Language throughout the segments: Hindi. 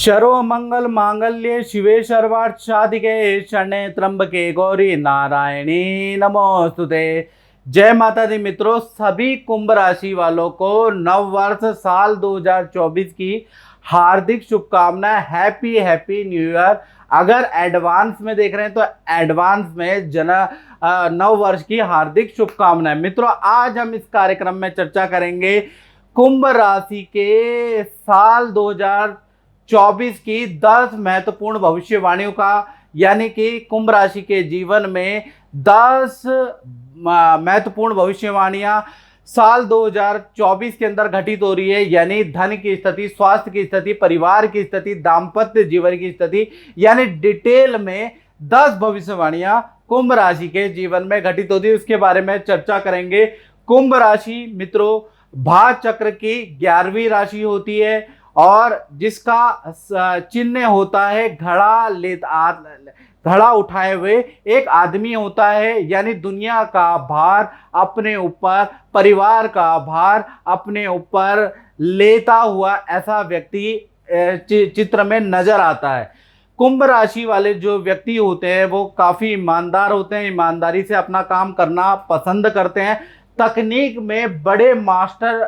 शरो मंगल मांगल्ये शिवे सर्वार्थ साधिके शरण्ये त्र्यंबके गौरी नारायणी नमोस्तुते। जय माता दी मित्रों, सभी कुंभ राशि वालों को नव वर्ष साल 2024 की हार्दिक शुभकामनाएं। Happy happy new year. अगर एडवांस में देख रहे हैं तो एडवांस में नव वर्ष की हार्दिक शुभकामनाएं। मित्रों, आज हम इस कार्यक्रम में चर्चा करेंगे कुंभ राशि के साल 2024 की 10 महत्वपूर्ण भविष्यवाणियों का, यानी कि कुंभ राशि के जीवन में 10 महत्वपूर्ण भविष्यवाणियां साल 2024 के अंदर घटित हो रही है। यानी धन की स्थिति, स्वास्थ्य की स्थिति, परिवार की स्थिति, दाम्पत्य जीवन की स्थिति, यानी डिटेल में 10 भविष्यवाणियां कुंभ राशि के जीवन में घटित होती है, उसके बारे में चर्चा करेंगे। कुंभ राशि मित्रों भाग चक्र की 11वीं राशि होती है और जिसका चिन्ह होता है घड़ा उठाए हुए एक आदमी होता है। यानी दुनिया का भार अपने ऊपर, परिवार का भार अपने ऊपर लेता हुआ ऐसा व्यक्ति चित्र में नजर आता है। कुंभ राशि वाले जो व्यक्ति होते हैं वो काफी ईमानदार होते हैं, ईमानदारी से अपना काम करना पसंद करते हैं। तकनीक में बड़े मास्टर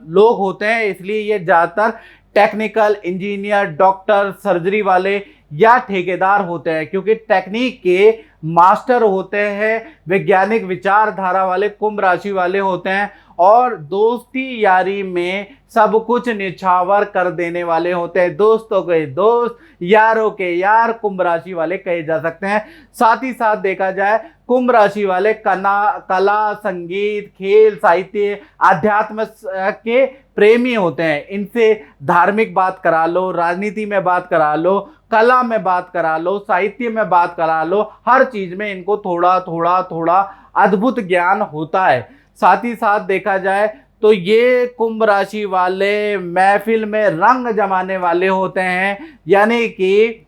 लोग होते हैं, इसलिए ये ज़्यादातर टेक्निकल इंजीनियर, डॉक्टर, सर्जरी वाले या ठेकेदार होते हैं, क्योंकि टेक्निक के मास्टर होते हैं। वैज्ञानिक विचारधारा वाले कुंभ राशि वाले होते हैं और दोस्ती यारी में सब कुछ निछावर कर देने वाले होते हैं। दोस्तों के दोस्त, यारों के यार कुंभ राशि वाले कहे जा सकते हैं। साथ ही साथ देखा जाए कुंभ राशि वाले कला, संगीत, खेल, साहित्य, अध्यात्म के प्रेमी होते हैं। इनसे धार्मिक बात करा लो, राजनीति में बात करा लो, कला में बात करा लो, साहित्य में बात करा लो, हर चीज में इनको थोड़ा थोड़ा अद्भुत ज्ञान होता है। साथ ही साथ देखा जाए तो ये कुंभ राशि वाले महफिल में रंग जमाने वाले होते हैं। यानी कि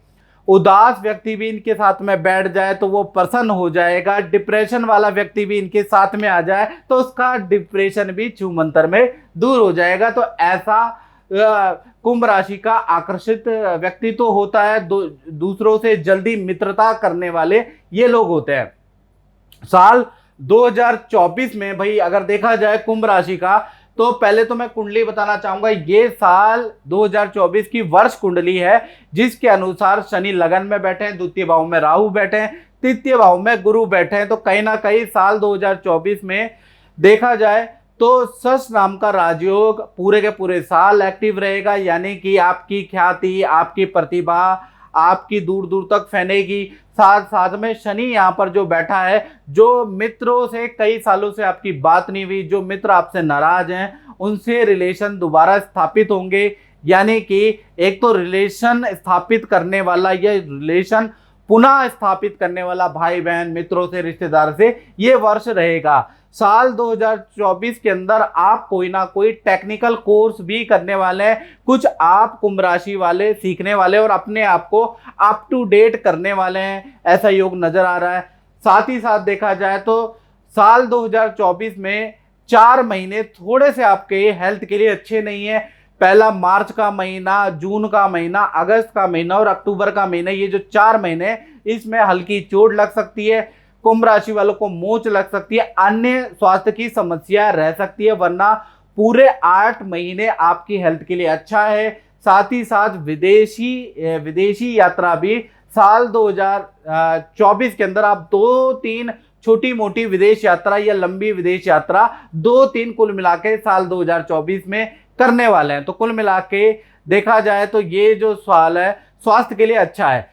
उदास व्यक्ति भी इनके साथ में बैठ जाए तो वो प्रसन्न हो जाएगा। डिप्रेशन वाला व्यक्ति भी इनके साथ में आ जाए तो उसका डिप्रेशन भी छूमंतर में दूर हो जाएगा। तो ऐसा कुंभ राशि का आकर्षित व्यक्ति तो होता है। दूसरों से जल्दी मित्रता करने वाले ये लोग होते हैं। साल 2024 में भाई अगर देखा जाए कुंभ राशि का, तो पहले तो मैं कुंडली बताना चाहूंगा। ये साल 2024 की वर्ष कुंडली है, जिसके अनुसार शनि लगन में बैठे हैं, द्वितीय भाव में राहु बैठे हैं, तृतीय भाव में गुरु बैठे हैं। तो कहीं ना कहीं साल 2024 में देखा जाए तो सस नाम का राजयोग पूरे के पूरे साल एक्टिव रहेगा। यानी कि आपकी ख्याति, आपकी प्रतिभा आपकी दूर दूर तक फैलेगी। साथ साथ में शनि यहाँ पर जो बैठा है, जो मित्रों से कई सालों से आपकी बात नहीं हुई, जो मित्र आपसे नाराज हैं, उनसे रिलेशन दोबारा स्थापित होंगे। यानी कि एक तो रिलेशन स्थापित करने वाला, ये रिलेशन पुनः स्थापित करने वाला भाई बहन, मित्रों से, रिश्तेदार से ये वर्ष रहेगा। साल 2024 के अंदर आप कोई ना कोई टेक्निकल कोर्स भी करने वाले हैं। कुछ आप कुंभ राशि वाले सीखने वाले और अपने आप को अप टू डेट करने वाले हैं, ऐसा योग नजर आ रहा है। साथ ही साथ देखा जाए तो साल 2024 में 4 महीने थोड़े से आपके हेल्थ के लिए अच्छे नहीं है। पहला मार्च का महीना, जून का महीना, अगस्त का महीना और अक्टूबर का महीना, ये जो 4 महीने, इसमें हल्की चोट लग सकती है। कुंभ राशि वालों को मोच लग सकती है, अन्य स्वास्थ्य की समस्या रह सकती है, वरना पूरे 8 महीने आपकी हेल्थ के लिए अच्छा है। साथ ही साथ विदेशी यात्रा भी साल 2024 के अंदर आप 2-3 छोटी मोटी विदेश यात्रा या लंबी विदेश यात्रा 2-3 कुल मिला के साल 2024 में करने वाले हैं। तो कुल मिला के देखा जाए तो ये जो साल है स्वास्थ्य के लिए अच्छा है।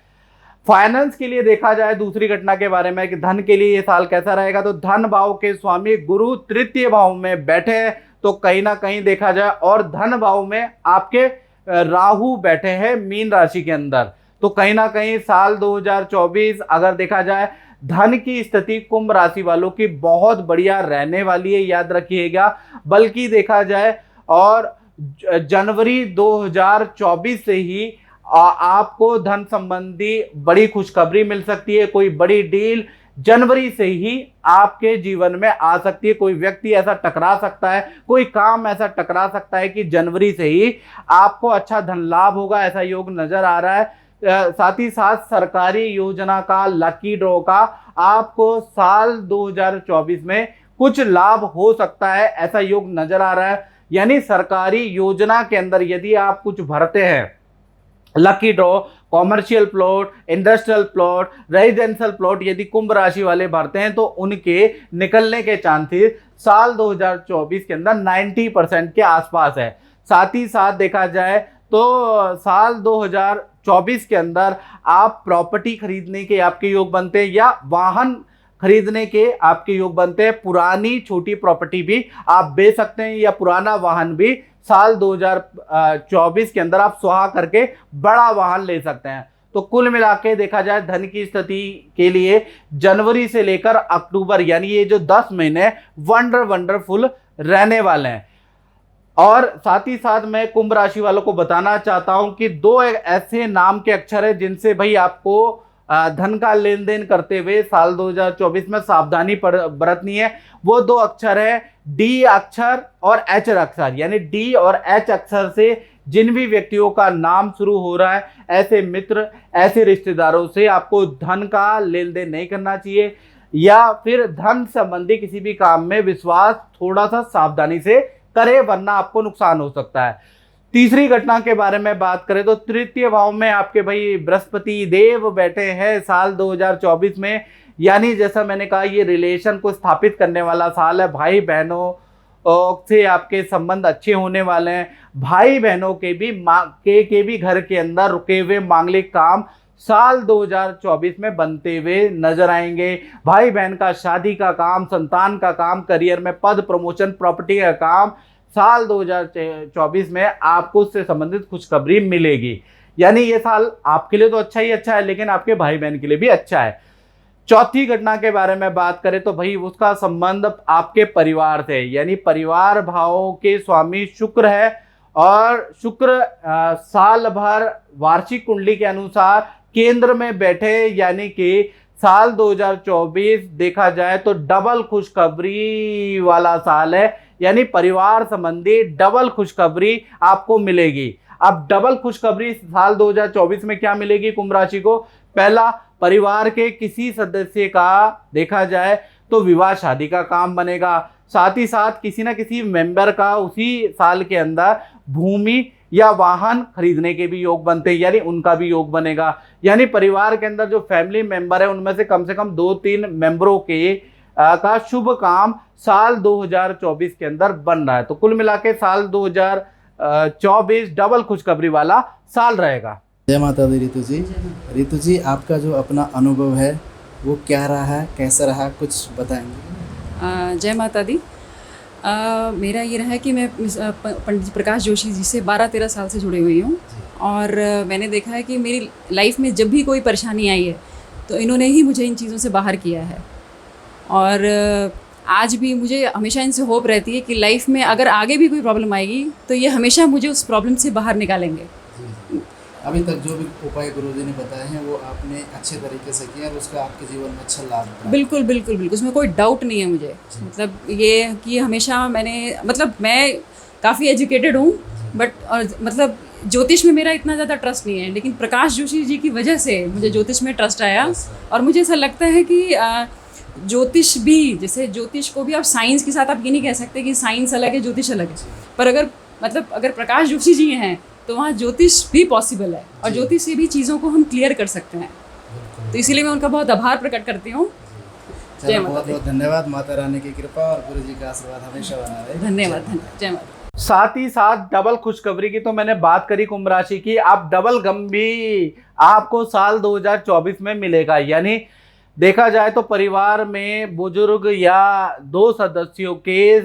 फाइनेंस के लिए देखा जाए दूसरी घटना के बारे में कि धन के लिए ये साल कैसा रहेगा, तो धन भाव के स्वामी गुरु तृतीय भाव में बैठे हैं, तो कहीं ना कहीं देखा जाए, और धन भाव में आपके राहु बैठे हैं मीन राशि के अंदर। तो कहीं ना कहीं साल 2024 अगर देखा जाए, धन की स्थिति कुंभ राशि वालों की बहुत बढ़िया रहने वाली है, याद रखिएगा। बल्कि देखा जाए और जनवरी 2024 से ही आपको धन संबंधी बड़ी खुशखबरी मिल सकती है। कोई बड़ी डील जनवरी से ही आपके जीवन में आ सकती है। कोई व्यक्ति ऐसा टकरा सकता है, कोई काम ऐसा टकरा सकता है कि जनवरी से ही आपको अच्छा धन लाभ होगा, ऐसा योग नजर आ रहा है। साथ ही साथ सरकारी योजना का, लकी ड्रॉ का आपको साल 2024 में कुछ लाभ हो सकता है, ऐसा योग नजर आ रहा है। यानी सरकारी योजना के अंदर यदि आप कुछ भरते हैं, lucky draw, commercial plot, industrial plot, residential plot यदि कुंभ राशि वाले भरते हैं तो उनके निकलने के चांसेस साल 2024 के अंदर 90% के आसपास है। साथ ही साथ देखा जाए तो साल 2024 के अंदर आप प्रॉपर्टी खरीदने के आपके योग बनते हैं या वाहन खरीदने के आपके योग बनते हैं। पुरानी छोटी प्रॉपर्टी भी आप बेच सकते हैं या पुराना वाहन भी साल 2024 के अंदर आप सुहा करके बड़ा वाहन ले सकते हैं। तो कुल मिला के देखा जाए धन की स्थिति के लिए जनवरी से लेकर अक्टूबर यानी ये जो 10 महीने वंडरफुल रहने वाले हैं। और साथ ही साथ मैं कुंभ राशि वालों को बताना चाहता हूं कि दो ऐसे नाम के अक्षर है जिनसे भाई आपको धन का लेन देन करते हुए साल 2024 में सावधानी बरतनी है। वो दो अक्षर है डी अक्षर और एच अक्षर, यानी डी और एच अक्षर से जिन भी व्यक्तियों का नाम शुरू हो रहा है, ऐसे मित्र, ऐसे रिश्तेदारों से आपको धन का लेन देन नहीं करना चाहिए या फिर धन संबंधी किसी भी काम में विश्वास थोड़ा सा सावधानी से करे, वरना आपको नुकसान हो सकता है। तीसरी घटना के बारे में बात करें तो तृतीय भाव में आपके भाई बृहस्पति देव बैठे हैं साल 2024 में, यानी जैसा मैंने कहा ये रिलेशन को स्थापित करने वाला साल है। भाई बहनों से आपके संबंध अच्छे होने वाले हैं। भाई बहनों के भी घर के अंदर रुके हुए मांगलिक काम साल 2024 में बनते हुए नजर आएंगे। भाई बहन का शादी का काम, संतान का काम, करियर में पद प्रमोशन, प्रॉपर्टी का काम साल 2024 में आपको उससे संबंधित खुशखबरी मिलेगी। यानी ये साल आपके लिए तो अच्छा ही अच्छा है, लेकिन आपके भाई बहन के लिए भी अच्छा है। चौथी घटना के बारे में बात करें तो भाई उसका संबंध आपके परिवार से, यानी परिवार भावों के स्वामी शुक्र है और शुक्र साल भर वार्षिक कुंडली के अनुसार केंद्र में बैठे, यानी कि साल 2024 देखा जाए तो डबल खुशखबरी वाला साल है। यानी परिवार संबंधी डबल खुशखबरी आपको मिलेगी। अब डबल खुशखबरी साल 2024 में क्या मिलेगी कुंभ राशि को? पहला, परिवार के किसी सदस्य का देखा जाए तो विवाह शादी का काम बनेगा। साथ ही साथ किसी ना किसी मेंबर का उसी साल के अंदर भूमि या वाहन खरीदने के भी योग बनते हैं, यानी उनका भी योग बनेगा। यानी परिवार के अंदर जो फैमिली मेंबर है उनमें से कम 2-3 मेंबरों के का शुभ काम साल 2024 के अंदर बन रहा है। तो कुल मिला के साल 2024 डबल खुशखबरी वाला साल रहेगा। जय माता दी रितु जी। रितु जी, आपका जो अपना अनुभव है वो क्या रहा है, कैसा रहा, कुछ बताएंगे? जय माता दी। मेरा ये रहा है कि मैं पंडित प्रकाश जोशी जी से 12-13 साल से जुड़ी हुई हूँ और मैंने देखा है कि मेरी लाइफ में जब भी कोई परेशानी आई है तो इन्होंने ही मुझे इन चीज़ों से बाहर किया है। और आज भी मुझे हमेशा इनसे होप रहती है कि लाइफ में अगर आगे भी कोई प्रॉब्लम आएगी तो ये हमेशा मुझे उस प्रॉब्लम से बाहर निकालेंगे। अभी तक जो भी उपाय गुरुजी ने बताए हैं वो आपने अच्छे तरीके से किया और उसका आपके जीवन में अच्छा लाभ हुआ। बिल्कुल बिल्कुल बिल्कुल, उसमें कोई डाउट नहीं है मुझे। मतलब ये कि हमेशा मैं काफ़ी एजुकेटेड हूँ बट मतलब ज्योतिष में मेरा इतना ज़्यादा ट्रस्ट नहीं है, लेकिन प्रकाश जोशी जी की वजह से मुझे ज्योतिष में ट्रस्ट आया। और मुझे ऐसा लगता है कि ज्योतिष भी, जैसे ज्योतिष को भी आप साइंस के साथ आप ये नहीं कह सकते कि साइंस अलग है ज्योतिष अलग है, पर अगर प्रकाश जोशी जी हैं तो वहाँ ज्योतिष भी पॉसिबल है और ज्योतिष से भी चीज़ों को हम क्लियर कर सकते हैं। तो इसीलिए मैं उनका बहुत आभार प्रकट करती हूँ। बहुत बहुत धन्यवाद। माता रानी की कृपा और गुरु जी का आशीर्वाद हमेशा बना रहे। धन्यवाद। जय माता। साथ ही साथ डबल खुशखबरी की तो मैंने बात करी कुंभ राशि की, आप डबल गम भी आपको साल 2024 में मिलेगा। यानी देखा जाए तो परिवार में बुजुर्ग या 2 सदस्यों के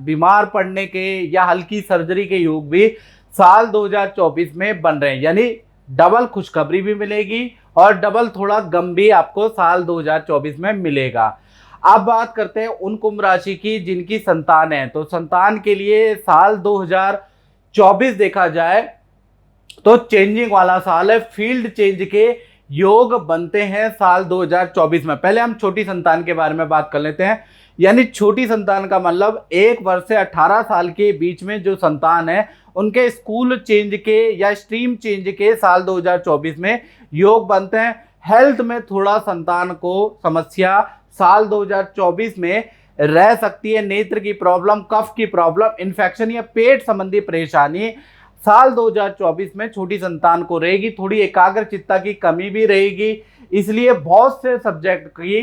बीमार पड़ने के या हल्की सर्जरी के योग भी साल 2024 में बन रहे हैं। यानी डबल खुशखबरी भी मिलेगी और डबल थोड़ा गम भी आपको साल 2024 में मिलेगा। अब बात करते हैं उन कुंभ राशि की जिनकी संतान है। तो संतान के लिए साल 2024 देखा जाए तो चेंजिंग वाला साल है, फील्ड चेंज के योग बनते हैं साल 2024 में। पहले हम छोटी संतान के बारे में बात कर लेते हैं। यानी छोटी संतान का मतलब 1 वर्ष से 18 साल के बीच में जो संतान है उनके स्कूल चेंज के या स्ट्रीम चेंज के साल 2024 में योग बनते हैं। हेल्थ में थोड़ा संतान को समस्या साल 2024 में रह सकती है। नेत्र की प्रॉब्लम, कफ की प्रॉब्लम, इन्फेक्शन या पेट संबंधी परेशानी साल 2024 में छोटी संतान को रहेगी। थोड़ी एकाग्रचित्ता की कमी भी रहेगी, इसलिए बहुत से सब्जेक्ट की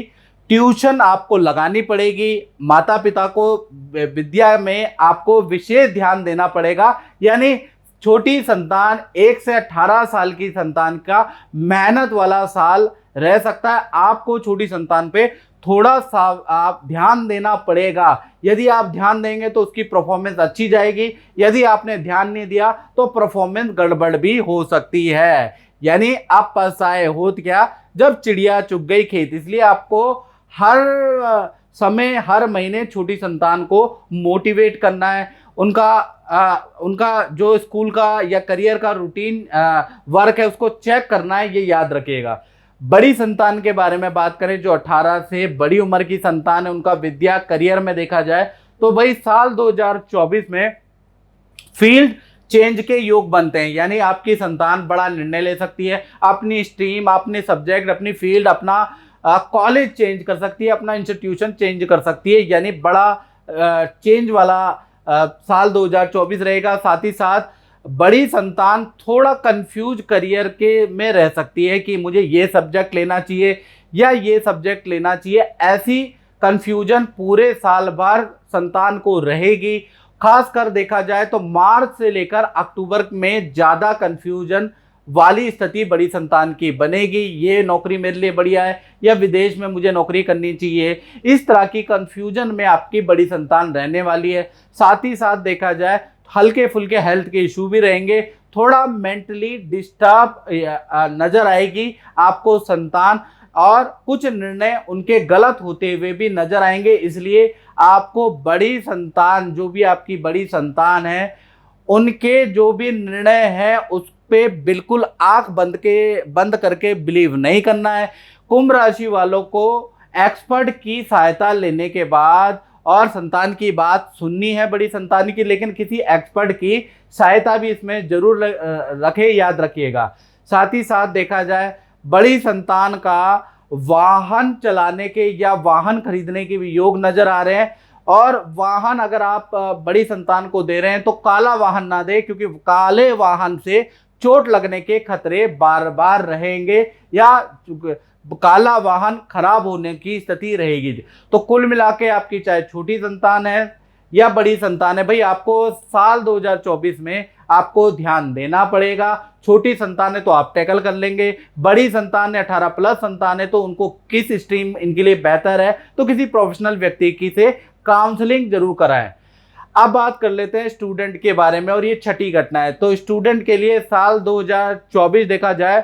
ट्यूशन आपको लगानी पड़ेगी। माता पिता को विद्या में आपको विशेष ध्यान देना पड़ेगा। यानी छोटी संतान 1 से 18 साल की संतान का मेहनत वाला साल रह सकता है। आपको छोटी संतान पे थोड़ा सा आप ध्यान देना पड़ेगा। यदि आप ध्यान देंगे तो उसकी परफॉर्मेंस अच्छी जाएगी, यदि आपने ध्यान नहीं दिया तो परफॉर्मेंस गड़बड़ भी हो सकती है। यानी आप पछताए होत क्या जब चिड़िया चुग गई खेत। इसलिए आपको हर समय हर महीने छोटी संतान को मोटिवेट करना है। उनका जो स्कूल का या करियर का रूटीन वर्क है उसको चेक करना है, ये याद रखिएगा। बड़ी संतान के बारे में बात करें, जो 18 से बड़ी उम्र की संतान है, उनका विद्या करियर में देखा जाए तो भाई साल 2024 में फील्ड चेंज के योग बनते हैं। यानी आपकी संतान बड़ा निर्णय ले सकती है, अपनी स्ट्रीम, अपने सब्जेक्ट, अपनी फील्ड, अपना कॉलेज चेंज कर सकती है, अपना इंस्टीट्यूशन चेंज कर सकती है। यानी बड़ा चेंज वाला साल 2024 रहेगा। साथ ही साथ बड़ी संतान थोड़ा कंफ्यूज करियर के में रह सकती है कि मुझे ये सब्जेक्ट लेना चाहिए या ये सब्जेक्ट लेना चाहिए। ऐसी कंफ्यूजन पूरे साल भर संतान को रहेगी। खासकर देखा जाए तो मार्च से लेकर अक्टूबर में ज़्यादा कंफ्यूजन वाली स्थिति बड़ी संतान की बनेगी। ये नौकरी मेरे लिए बढ़िया है या विदेश में मुझे नौकरी करनी चाहिए, इस तरह की कंफ्यूजन में आपकी बड़ी संतान रहने वाली है। साथ ही साथ देखा जाए हल्के फुल्के हेल्थ के इशू भी रहेंगे। थोड़ा मेंटली डिस्टर्ब नजर आएगी आपको संतान, और कुछ निर्णय उनके गलत होते हुए भी नजर आएंगे। इसलिए आपको बड़ी संतान, जो भी आपकी बड़ी संतान है, उनके जो भी निर्णय है उस पे बिल्कुल आंख बंद करके बिलीव नहीं करना है। कुंभ राशि वालों को एक्सपर्ट की सहायता लेने के बाद और संतान की बात सुननी है बड़ी संतान की, लेकिन किसी एक्सपर्ट की सहायता भी इसमें जरूर रखे, याद रखिएगा। साथ ही साथ देखा जाए बड़ी संतान का वाहन चलाने के या वाहन खरीदने के भी योग नजर आ रहे हैं। और वाहन अगर आप बड़ी संतान को दे रहे हैं तो काला वाहन ना दे, क्योंकि काले वाहन से चोट लगने के खतरे बार बार रहेंगे या काला वाहन खराब होने की स्थिति रहेगी। तो कुल मिला के आपकी चाहे छोटी संतान है या बड़ी संतान है, भाई आपको साल 2024 में आपको ध्यान देना पड़ेगा। छोटी संतान है तो आप टैकल कर लेंगे, बड़ी संतान है 18 प्लस संतान है तो उनको किस स्ट्रीम इनके लिए बेहतर है तो किसी प्रोफेशनल व्यक्ति की से काउंसलिंग जरूर कराएं। अब बात कर लेते हैं स्टूडेंट के बारे में, और ये छठी घटना है। तो स्टूडेंट के लिए साल 2024 देखा जाए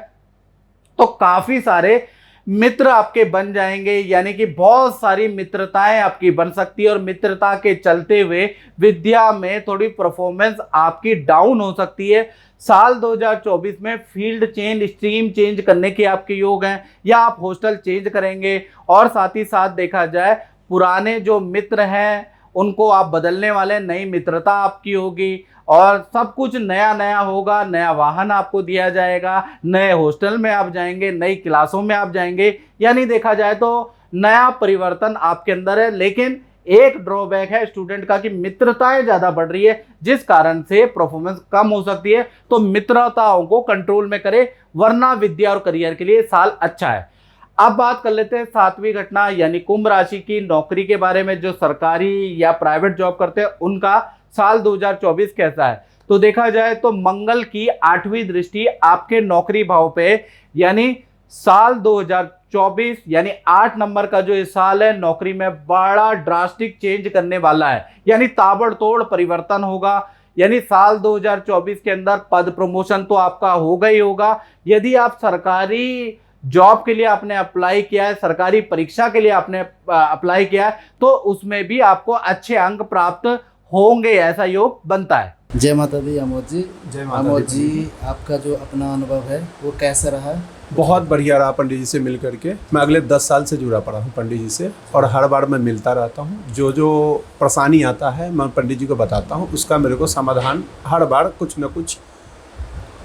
तो काफी सारे मित्र आपके बन जाएंगे। यानी कि बहुत सारी मित्रताएं आपकी बन सकती है, और मित्रता के चलते हुए विद्या में थोड़ी परफॉर्मेंस आपकी डाउन हो सकती है। साल 2024 में फील्ड चेंज, स्ट्रीम चेंज करने के आपके योग हैं, या आप हॉस्टल चेंज करेंगे। और साथ ही साथ देखा जाए पुराने जो मित्र हैं उनको आप बदलने वाले, नई मित्रता आपकी होगी और सब कुछ नया नया होगा। नया वाहन आपको दिया जाएगा, नए हॉस्टल में आप जाएंगे, नई क्लासों में आप जाएंगे। यानी देखा जाए तो नया परिवर्तन आपके अंदर है। लेकिन एक ड्रॉबैक है स्टूडेंट का कि मित्रताएं ज़्यादा बढ़ रही है, जिस कारण से परफॉर्मेंस कम हो सकती है। तो मित्रताओं को कंट्रोल में करें, वरना विद्या और करियर के लिए साल अच्छा है। अब बात कर लेते हैं सातवीं घटना यानी कुंभ राशि की नौकरी के बारे में। जो सरकारी या प्राइवेट जॉब करते हैं उनका साल 2024 कैसा है। तो देखा जाए तो मंगल की 8वीं दृष्टि आपके नौकरी भाव पे, यानी साल 2024 यानी 8 नंबर का जो ये साल है नौकरी में बड़ा ड्रास्टिक चेंज करने वाला है। यानी ताबड़तोड़ परिवर्तन होगा। यानी साल 2024 के अंदर पद प्रमोशन तो आपका होगा ही होगा। यदि आप सरकारी जॉब के लिए आपने अप्लाई किया है, सरकारी परीक्षा के लिए आपने अप्लाई किया है, तो उसमें भी आपको अच्छे अंक प्राप्त होंगे, ऐसा योग बनता है। जय माता दी अमोद जी। जय माता अमोद दी। जी, आपका जो अपना अनुभव है वो कैसा रहा? बहुत बढ़िया रहा पंडित जी से मिल करके। मैं अगले 10 साल से जुड़ा पड़ा हूँ पंडित जी से, और हर बार मैं मिलता रहता हूँ। जो जो परेशानी आता है मैं पंडित जी को बताता हूँ, उसका मेरे को समाधान हर बार कुछ न कुछ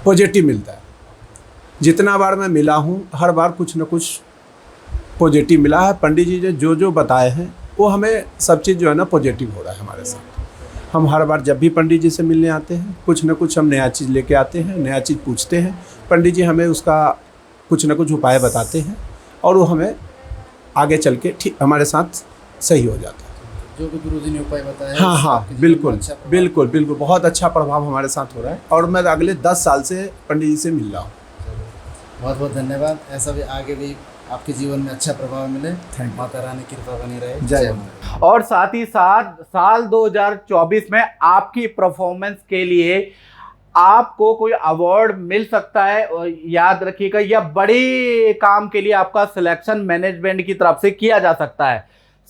पॉजिटिव मिलता है। जितना बार मैं मिला हूँ हर बार कुछ न कुछ पॉजिटिव मिला है। पंडित जी ने जो जो बताए हैं वो हमें सब चीज़ जो है ना पॉजिटिव हो रहा है हमारे साथ। हम हर बार जब भी पंडित जी से मिलने आते हैं कुछ न कुछ हम नया चीज़ लेके आते हैं, नया चीज़ पूछते हैं। पंडित जी हमें उसका कुछ न कुछ उपाय बताते हैं और वो हमें आगे चल के ठीक हमारे साथ सही हो जाता है। जो भी गुरुजी ने उपाय बताया है, हाँ उससे हाँ आपके जीवन में बिल्कुल अच्छा प्रभाव- बिल्कुल बिल्कुल, बहुत अच्छा प्रभाव हमारे साथ हो रहा है और मैं अगले 10 साल से पंडित जी से मिल रहा हूँ। बहुत बहुत धन्यवाद। ऐसा भी आगे भी आपके जीवन में अच्छा प्रभाव मिले। Thank you. माता रानी की कृपा बनी रहे। जय माता। और साथ ही साथ साल 2024 में आपकी परफॉर्मेंस के लिए आपको कोई अवार्ड मिल सकता है। और याद रखिएगा, यह बड़े काम के लिए आपका सिलेक्शन मैनेजमेंट की तरफ से किया जा सकता है।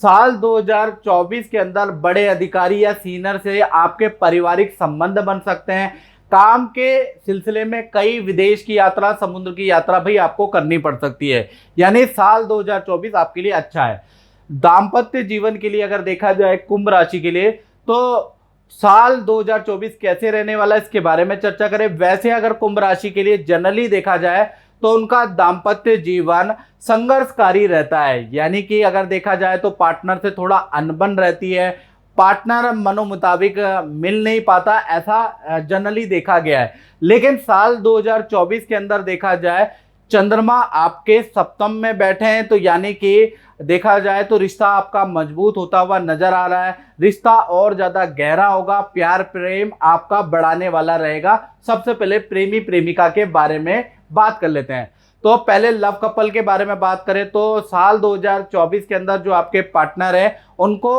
साल 2024 के अंदर बड़े अधिकारी या सीनियर से आपके पारिवारिक संबंध बन सकते हैं। काम के सिलसिले में कई विदेश की यात्रा, समुद्र की यात्रा भी आपको करनी पड़ सकती है। यानी साल 2024 आपके लिए अच्छा है। दाम्पत्य जीवन के लिए अगर देखा जाए कुंभ राशि के लिए, तो साल 2024 कैसे रहने वाला है इसके बारे में चर्चा करें। वैसे अगर कुंभ राशि के लिए जनरली देखा जाए तो उनका दाम्पत्य जीवन संघर्षकारी रहता है। यानी कि अगर देखा जाए तो पार्टनर से थोड़ा अनबन रहती है, पार्टनर मनो मुताबिक मिल नहीं पाता, ऐसा जनरली देखा गया है। लेकिन साल 2024 के अंदर देखा जाए चंद्रमा आपके सप्तम में बैठे हैं, तो यानी कि देखा जाए तो रिश्ता आपका मजबूत होता हुआ नजर आ रहा है। रिश्ता और ज्यादा गहरा होगा, प्यार प्रेम आपका बढ़ाने वाला रहेगा। सबसे पहले प्रेमी प्रेमिका के बारे में बात कर लेते हैं। तो पहले लव कपल के बारे में बात करें तो साल 2024 के अंदर जो आपके पार्टनर है उनको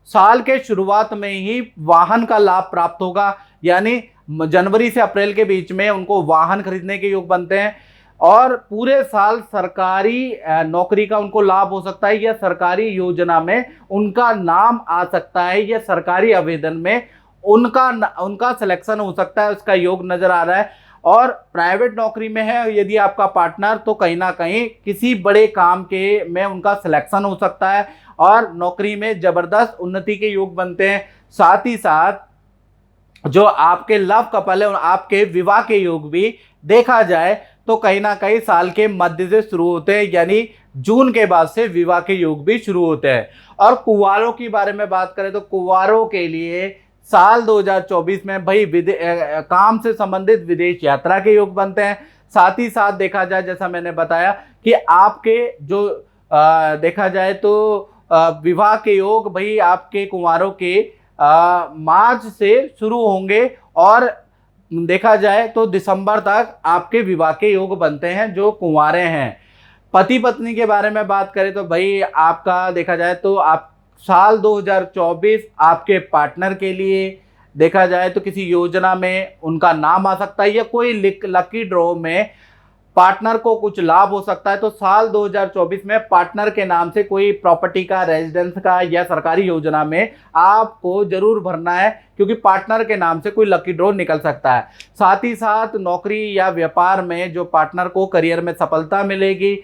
साल के शुरुआत में ही वाहन का लाभ प्राप्त होगा। यानी जनवरी से अप्रैल के बीच में उनको वाहन खरीदने के योग बनते हैं और पूरे साल सरकारी नौकरी का उनको लाभ हो सकता है, या सरकारी योजना में उनका नाम आ सकता है, या सरकारी आवेदन में उनका सिलेक्शन हो सकता है, उसका योग नजर आ रहा है। और प्राइवेट नौकरी में है यदि आपका पार्टनर, तो कहीं ना कहीं किसी बड़े काम के में उनका सिलेक्शन हो सकता है और नौकरी में जबरदस्त उन्नति के योग बनते हैं। साथ ही साथ जो आपके लव कपल है आपके विवाह के योग भी देखा जाए तो कहीं ना कहीं साल के मध्य से शुरू होते हैं, यानी जून के बाद से विवाह के योग भी शुरू होते हैं। और कुंवारों की बारे में बात करें तो कुंवारों के लिए साल 2024 में भाई काम से संबंधित विदेश यात्रा के योग बनते हैं। साथ ही साथ देखा जाए जैसा मैंने बताया कि आपके जो देखा जाए तो विवाह के योग भाई आपके कुंवारों के मार्च से शुरू होंगे और देखा जाए तो दिसंबर तक आपके विवाह के योग बनते हैं जो कुंवारे हैं। पति पत्नी के बारे में बात करें तो भाई आपका देखा जाए तो आप साल 2024 आपके पार्टनर के लिए देखा जाए तो किसी योजना में उनका नाम आ सकता है, या कोई लकी ड्रॉ में पार्टनर को कुछ लाभ हो सकता है। तो साल 2024 में पार्टनर के नाम से कोई प्रॉपर्टी का, रेजिडेंस का या सरकारी योजना में आपको जरूर भरना है, क्योंकि पार्टनर के नाम से कोई लकी ड्रॉ निकल सकता है। साथ ही साथ नौकरी या व्यापार में जो पार्टनर को करियर में सफलता मिलेगी।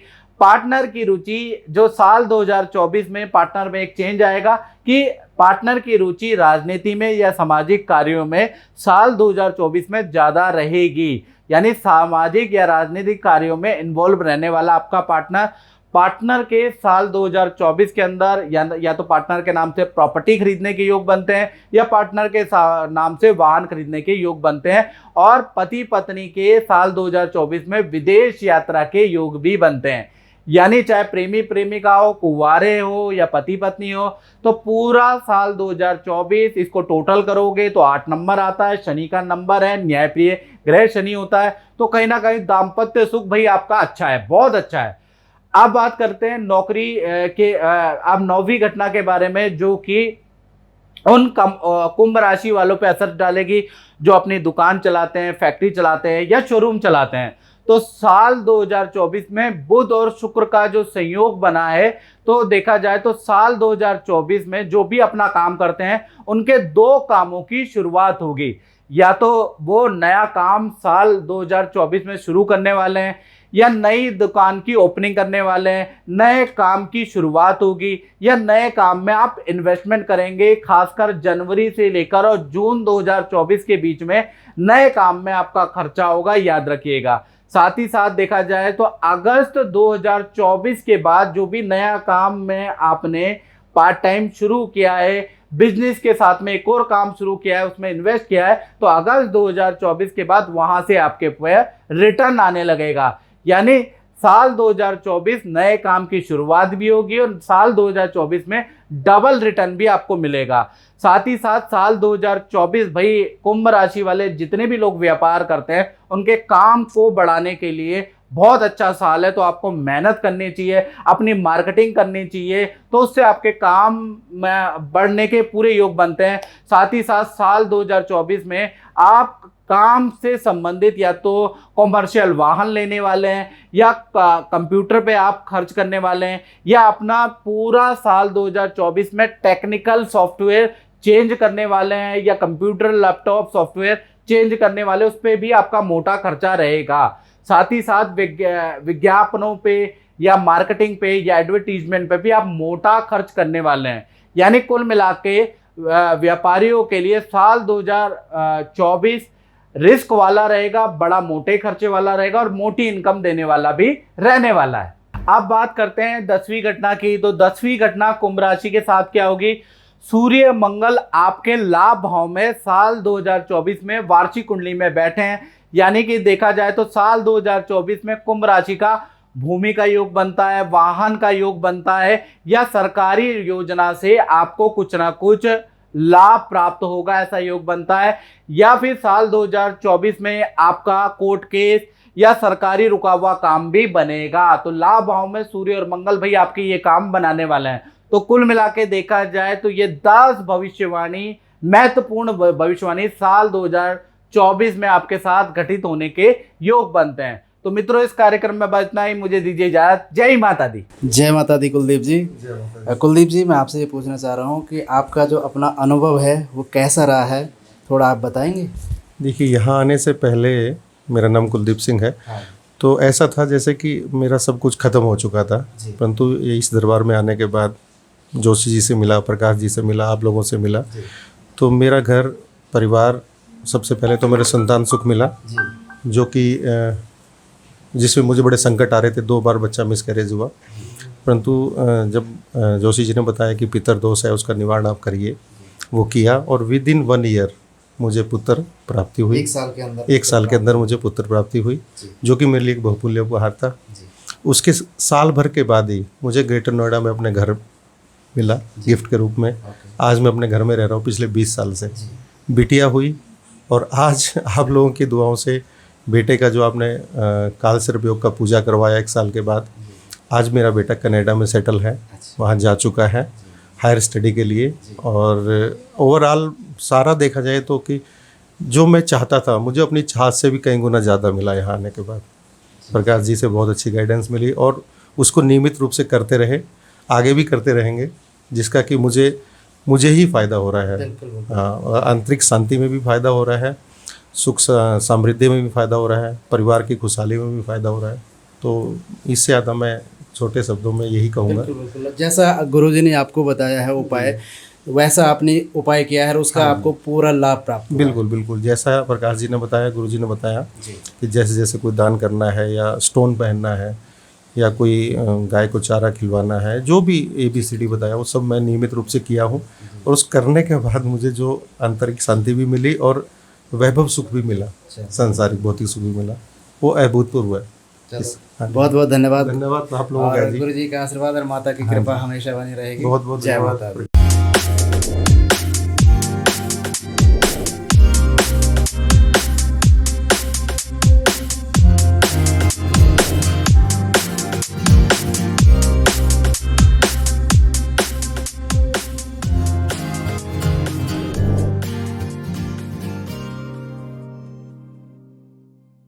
पार्टनर की रुचि जो साल 2024 में पार्टनर में एक चेंज आएगा कि पार्टनर की रुचि राजनीति में या सामाजिक कार्यों में साल 2024 में ज़्यादा रहेगी। यानी सामाजिक या राजनीतिक कार्यों में इन्वॉल्व रहने वाला आपका पार्टनर के साल 2024 के अंदर या तो पार्टनर के नाम से प्रॉपर्टी खरीदने के योग बनते हैं, या पार्टनर के नाम से वाहन खरीदने के योग बनते हैं। और पति पत्नी के साल 2024 में विदेश यात्रा के योग भी बनते हैं। यानी चाहे प्रेमी प्रेमिका हो, कुंवारे हो या पति पत्नी हो, तो पूरा साल 2024 इसको टोटल करोगे तो 8 नंबर आता है। शनि का नंबर है, न्यायप्रिय ग्रह शनि होता है, तो कहीं ना कहीं दाम्पत्य सुख भाई आपका अच्छा है, बहुत अच्छा है। अब बात करते हैं नौकरी के अब 9वीं घटना के बारे में, जो कि उन कुंभ राशि वालों पे असर डालेगी जो अपनी दुकान चलाते हैं, फैक्ट्री चलाते हैं या शोरूम चलाते हैं। तो साल 2024 में बुध और शुक्र का जो संयोग बना है, तो देखा जाए तो साल 2024 में जो भी अपना काम करते हैं उनके 2 कामों की शुरुआत होगी। या तो वो नया काम साल 2024 में शुरू करने वाले हैं, या नई दुकान की ओपनिंग करने वाले हैं, नए काम की शुरुआत होगी या नए काम में आप इन्वेस्टमेंट करेंगे, खासकर जनवरी से लेकर और जून 2024 के बीच में नए काम में आपका खर्चा होगा, याद रखिएगा। साथ ही साथ देखा जाए तो अगस्त 2024 के बाद जो भी नया काम में आपने पार्ट टाइम शुरू किया है, बिजनेस के साथ में एक और काम शुरू किया है, उसमें इन्वेस्ट किया है, तो अगस्त 2024 के बाद वहां से आपके ऊपर रिटर्न आने लगेगा। यानी साल 2024 नए काम की शुरुआत भी होगी और साल 2024 में डबल रिटर्न भी आपको मिलेगा। साथ ही साथ साल 2024 भाई कुंभ राशि वाले जितने भी लोग व्यापार करते हैं उनके काम को बढ़ाने के लिए बहुत अच्छा साल है। तो आपको मेहनत करनी चाहिए, अपनी मार्केटिंग करनी चाहिए, तो उससे आपके काम में बढ़ने के पूरे योग बनते हैं। साथ ही साथ साल 2024 में आप काम से संबंधित या तो कॉमर्शियल वाहन लेने वाले हैं या कंप्यूटर पे आप खर्च करने वाले हैं या अपना पूरा साल 2024 में टेक्निकल सॉफ्टवेयर चेंज करने वाले हैं या कंप्यूटर लैपटॉप सॉफ्टवेयर चेंज करने वाले, उस पर भी आपका मोटा खर्चा रहेगा। साथ ही साथ विज्ञापनों पे या मार्केटिंग पे या एडवर्टीजमेंट पे भी आप मोटा खर्च करने वाले हैं। यानी कुल मिला के व्यापारियों के लिए साल 2024 रिस्क वाला रहेगा, बड़ा मोटे खर्चे वाला रहेगा और मोटी इनकम देने वाला भी रहने वाला है। अब बात करते हैं 10वीं घटना की। तो 10वीं घटना कुंभ राशि के साथ क्या होगी? सूर्य मंगल आपके लाभ भाव में साल 2024 में वार्षिक कुंडली में बैठे हैं। यानी कि देखा जाए तो साल 2024 में कुंभ राशि का भूमि का योग बनता है, वाहन का योग बनता है या सरकारी योजना से आपको कुछ ना कुछ लाभ प्राप्त होगा, ऐसा योग बनता है। या फिर साल 2024 में आपका कोर्ट केस या सरकारी रुका हुआ काम भी बनेगा। तो लाभ भाव में सूर्य और मंगल भाई आपके ये काम बनाने वाले हैं। तो कुल मिला के देखा जाए तो ये 10 भविष्यवाणी, महत्वपूर्ण भविष्यवाणी साल 2024 में आपके साथ घटित होने के योग बनते हैं। तो मित्रों इस कार्यक्रम में बस इतना ही, मुझे दीजिए इजाजत। जय माता दी। जय माता दी कुलदीप जी। कुलदीप जी, मैं आपसे ये पूछना चाह रहा हूँ कि आपका जो अपना अनुभव है वो कैसा रहा है, थोड़ा आप बताएंगे? देखिए, यहाँ आने से पहले मेरा नाम कुलदीप सिंह है। तो ऐसा था जैसे कि मेरा सब कुछ ख़त्म हो चुका था, परंतु इस दरबार में आने के बाद जोशी जी से मिला, प्रकाश जी से मिला, आप लोगों से मिला, तो मेरा घर परिवार, सबसे पहले तो मेरे संतान सुख मिला, जो कि जिसमें मुझे बड़े संकट आ रहे थे। 2 बार बच्चा मिसकैरेज हुआ, परंतु जब जोशी जी ने बताया कि पितर दोष है, उसका निवारण आप करिए, वो किया और विद इन 1 ईयर मुझे पुत्र प्राप्ति हुई। 1 साल के अंदर मुझे पुत्र प्राप्ति हुई, जो कि मेरे लिए एक बहुमूल्य उपहार था। उसके साल भर के बाद ही मुझे ग्रेटर नोएडा में अपने घर मिला गिफ्ट के रूप में। आज मैं अपने घर में रह रहा हूँ पिछले 20 साल से। बिटिया हुई और आज आप लोगों की दुआओं से बेटे का जो आपने काल सर्प योग का पूजा करवाया 1 साल के बाद, आज मेरा बेटा कनाडा में सेटल है, वहाँ जा चुका है हायर स्टडी के लिए। और ओवरऑल सारा देखा जाए तो कि जो मैं चाहता था मुझे अपनी चाहत से भी कई गुना ज़्यादा मिला यहाँ आने के बाद। प्रकाश जी से बहुत अच्छी गाइडेंस मिली और उसको नियमित रूप से करते रहे, आगे भी करते रहेंगे, जिसका कि मुझे ही फ़ायदा हो रहा है। हाँ, आंतरिक शांति में भी फ़ायदा हो रहा है, सुख समृद्धि में भी फ़ायदा हो रहा है, परिवार की खुशहाली में भी फ़ायदा हो रहा है। तो इससे ज़्यादा मैं छोटे शब्दों में यही कहूँगा। बिल्कुल। जैसा गुरुजी ने आपको बताया है उपाय, वैसा आपने उपाय किया है और उसका आपको पूरा लाभ प्राप्त हुआ। बिल्कुल। जैसा प्रकाश जी ने बताया, गुरुजी ने बताया कि जैसे जैसे कोई दान करना है या स्टोन पहनना है या कोई गाय को चारा खिलवाना है, जो भी ABCD बताया वो सब मैं नियमित रूप से किया हूँ। और उस करने के बाद मुझे जो आंतरिक शांति भी मिली और वैभव सुख भी मिला, सांसारिक भौतिक सुख भी मिला, वो अभूतपूर्व है। बहुत बहुत धन्यवाद आप लोगों का। गुरु जी का आशीर्वाद और माता की कृपा हमेशा बनी रहेगी। बहुत बहुत जय माता दी।